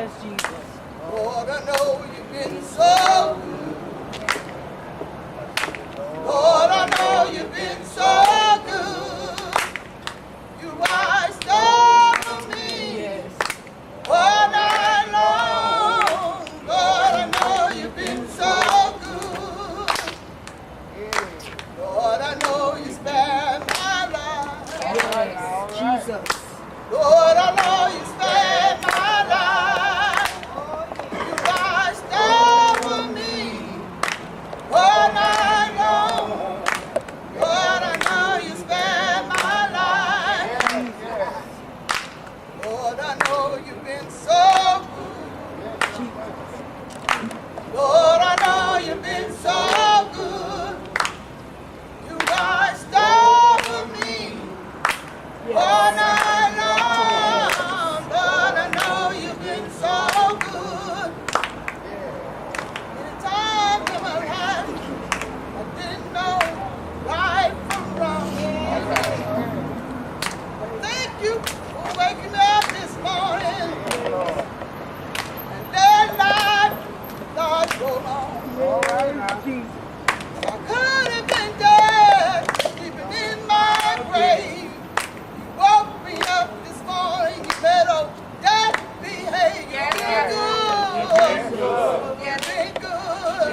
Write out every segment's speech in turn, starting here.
Yes, Jesus. Lord, I know you've been so good. Lord, I know you've been so good. You watched over me. Yes. All night long. Lord, I know you've been so good. Lord, I know you spared my life. Yes, Jesus. Lord, I know you spared my life. You watched over me all night long. Lord, I know you spared my life. Lord, I know you've been so good. Lord, I know you've been so good. You watched over me all night long. Lord, I know you've been so good. In times of my life, I didn't know right from wrong. But thank you for waking me up this morning. And that night, Lord, so long. Jesus. I could have been dead, sleeping in my grave. You woke me up this morning. You better death behave. You've been good. You've been good.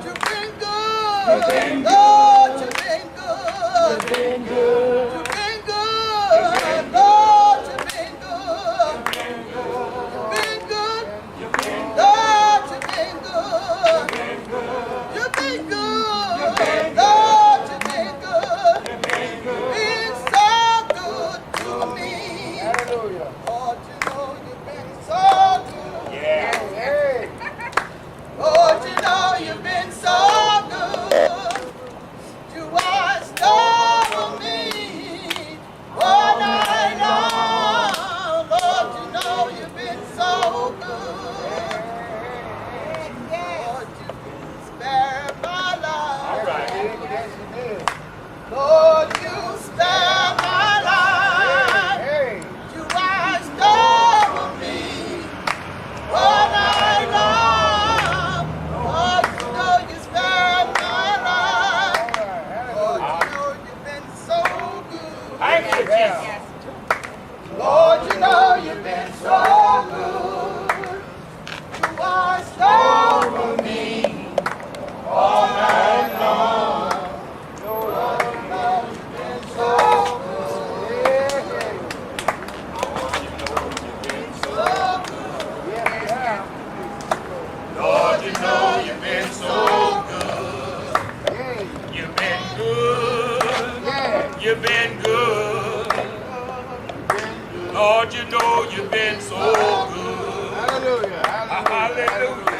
You've been good. Lord, you've been good. You've been good. You've been good. Lord, you've been good. You've been good. Lord, you've been good. You've been good. Lord, you've been good. You've been so good to me. Lord, you know you've been so good. Lord, you know you've been so good. You watched over me all night long. Lord, you know you've been so good. Lord, you spared my life. Lord, you spared my life. You watched over me all night long. Lord, you know you spared my life. Lord, you know you've been so good. Thank you, Jesus. Lord, you know you've been so good. You watched over me all night long. Lord, you know you've been so good. So good. Lord, you know you've been so good. You've been good. You've been good. Lord, you know you've been so good. Hallelujah. Hallelujah.